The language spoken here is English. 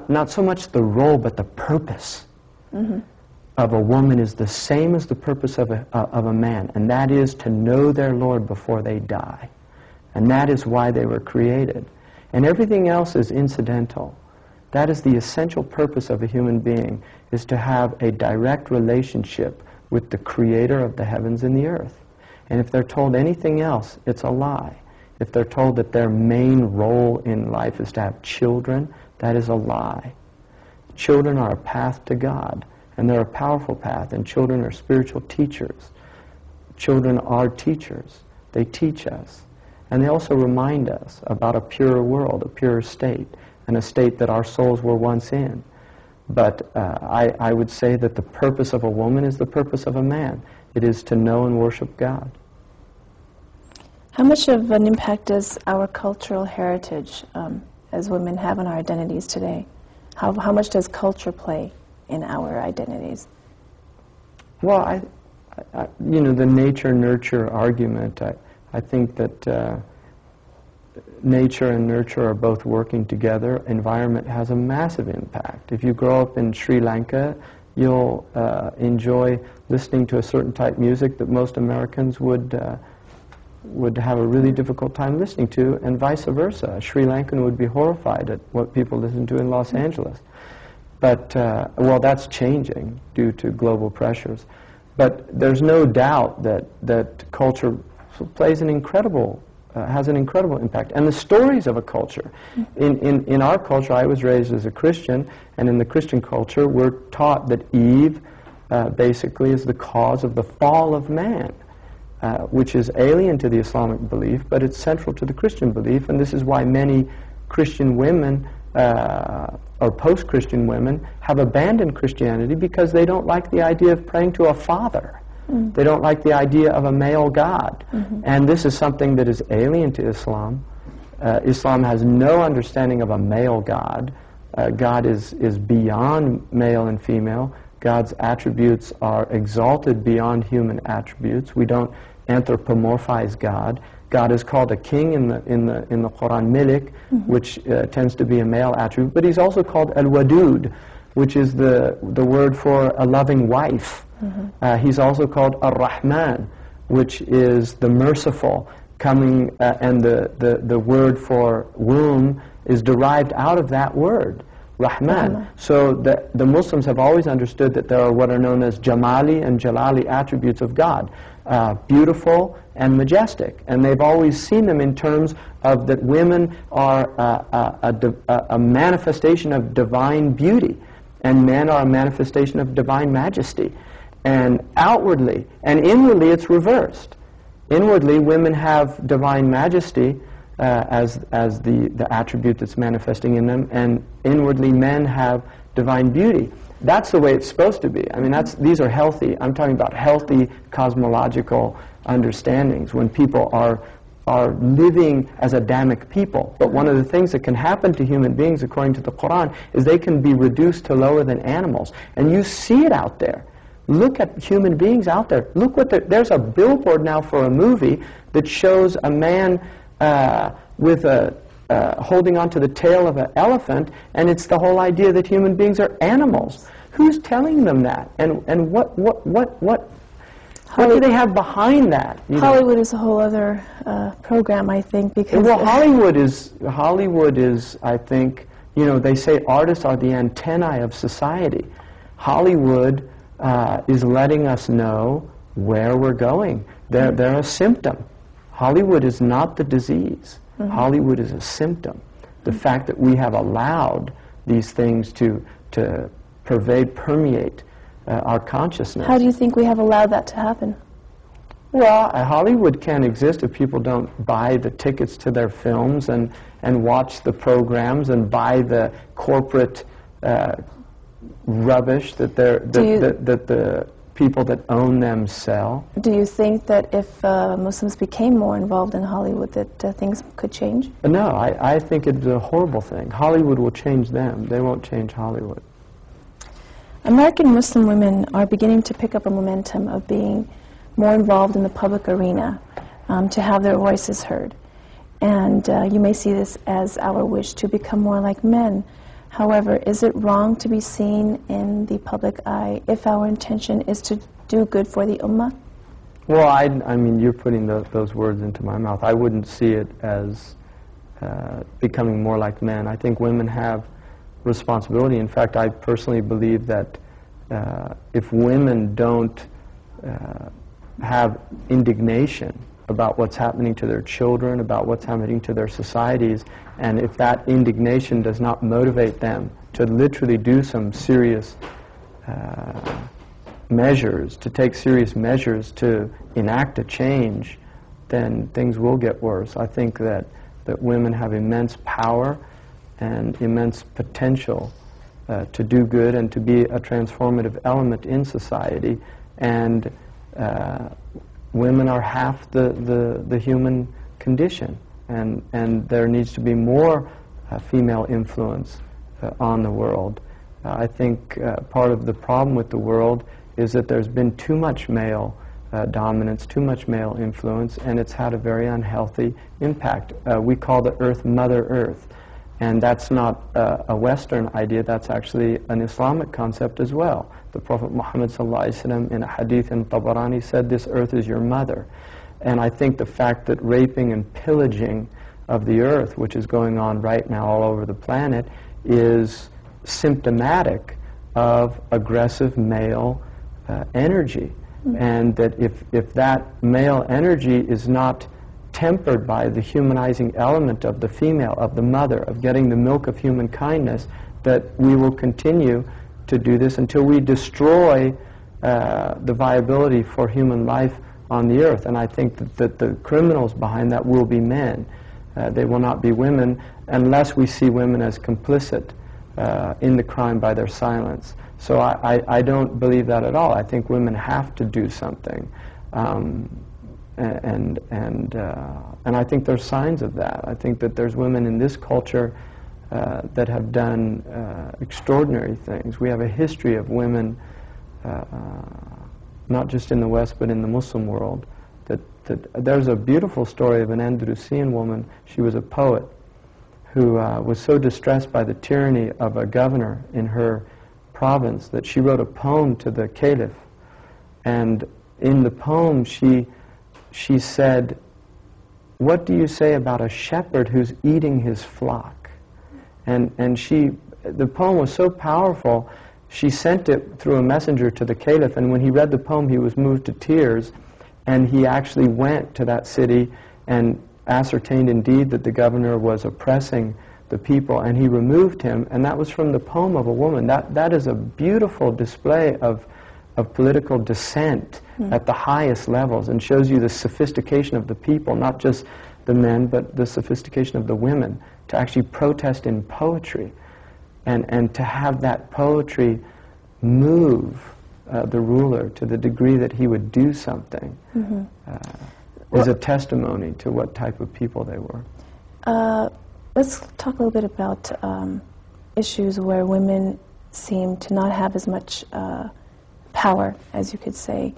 not so much the role, but the purpose of a woman is the same as the purpose of a man, and that is to know their Lord before they die. And that is why they were created. And everything else is incidental. That is the essential purpose of a human being, is to have a direct relationship with the Creator of the heavens and the earth. And if they're told anything else, it's a lie. If they're told that their main role in life is to have children, that is a lie. Children are a path to God, and they're a powerful path, and children are spiritual teachers. Children are teachers. They teach us. And they also remind us about a purer world, a purer state, and a state that our souls were once in. But I would say that the purpose of a woman is the purpose of a man. It is to know and worship God. How much of an impact does our cultural heritage as women have on our identities today? How much does culture play in our identities? Well, the nature-nurture argument, I think that nature and nurture are both working together. Environment has a massive impact. If you grow up in Sri Lanka, you'll enjoy listening to a certain type of music that most Americans would have a really difficult time listening to, and vice versa. A Sri Lankan would be horrified at what people listen to in Los Angeles. But, well, that's changing due to global pressures. But there's no doubt that culture plays an incredible, has an incredible impact. And the stories of a culture. In our culture, I was raised as a Christian, and in the Christian culture, we're taught that Eve basically is the cause of the fall of man, which is alien to the Islamic belief, but it's central to the Christian belief, and this is why many Christian women, or post-Christian women, have abandoned Christianity because they don't like the idea of praying to a father. They don't like the idea of a male God. And this is something that is alien to Islam. Islam has no understanding of a male God. God is beyond male and female. God's attributes are exalted beyond human attributes. We don't anthropomorphize God. God is called a king in the Quran, Malik, which tends to be a male attribute. But he's also called Al-Wadud, which is the word for a loving wife. He's also called Ar-Rahman, which is the merciful, coming, and the word for womb is derived out of that word, Rahman. So the Muslims have always understood that there are what are known as Jamali and Jalali attributes of God, beautiful and majestic. And they've always seen them in terms of that women are a manifestation of divine beauty, and men are a manifestation of divine majesty. And outwardly and inwardly it's reversed. Inwardly women have divine majesty as the attribute that's manifesting in them, and inwardly men have divine beauty. That's the way it's supposed to be. I mean, these are healthy. I'm talking about healthy cosmological understandings when people are living as Adamic people. But one of the things that can happen to human beings, according to the Quran, is they can be reduced to lower than animals. And you see it out there. Look at human beings out there. Look what there's a billboard now for a movie that shows a man with holding onto the tail of an elephant, and it's the whole idea that human beings are animals. Who's telling them that? And what do they have behind that? Hollywood is a whole other program, I think, because well, Hollywood is, I think, they say artists are the antennae of society. Hollywood is letting us know where we're going. They're a symptom. Hollywood is not the disease. Hollywood is a symptom. The fact that we have allowed these things to permeate our consciousness. How do you think we have allowed that to happen? Well, Hollywood can't exist if people don't buy the tickets to their films and watch the programs and buy the corporate rubbish that the people that own them sell. Do you think that if Muslims became more involved in Hollywood that things could change? No, I think it's a horrible thing. Hollywood will change them. They won't change Hollywood. American Muslim women are beginning to pick up a momentum of being more involved in the public arena, to have their voices heard. And you may see this as our wish to become more like men. However, is it wrong to be seen in the public eye if our intention is to do good for the ummah? Well, I mean, you're putting those words into my mouth. I wouldn't see it as becoming more like men. I think women have responsibility. In fact, I personally believe that if women don't have indignation about what's happening to their children, about what's happening to their societies, and if that indignation does not motivate them to literally do some serious measures, to take serious measures to enact a change, then things will get worse. I think that women have immense power and immense potential to do good and to be a transformative element in society, and women are half the human condition, and there needs to be more female influence on the world. I think part of the problem with the world is that there's been too much male dominance, too much male influence, and it's had a very unhealthy impact. We call the earth Mother Earth, and that's not a Western idea, that's actually an Islamic concept as well. The Prophet Muhammad ﷺ in a hadith in Tabarani said, "This earth is your mother." And I think the fact that raping and pillaging of the earth, which is going on right now all over the planet, is symptomatic of aggressive male energy. And that if that male energy is not tempered by the humanizing element of the female, of the mother, of getting the milk of human kindness, that we will continue to do this until we destroy the viability for human life on the earth. And I think that the criminals behind that will be men. They will not be women, unless we see women as complicit in the crime by their silence. So I don't believe that at all. I think women have to do something, and I think there's signs of that. I think that there's women in this culture that have done extraordinary things. We have a history of women, not just in the West but in the Muslim world. That there's a beautiful story of an Andalusian woman. She was a poet who was so distressed by the tyranny of a governor in her province that she wrote a poem to the caliph. And in the poem she said, "What do you say about a shepherd who's eating his flock?" And the poem was so powerful, she sent it through a messenger to the caliph, and when he read the poem he was moved to tears, and he actually went to that city and ascertained indeed that the governor was oppressing the people, and he removed him, and that was from the poem of a woman. That is a beautiful display of political dissent at the highest levels, and shows you the sophistication of the people, not just the men, but the sophistication of the women, to actually protest in poetry, and to have that poetry move the ruler to the degree that he would do something, is a testimony to what type of people they were. Let's talk a little bit about issues where women seem to not have as much power, as you could say.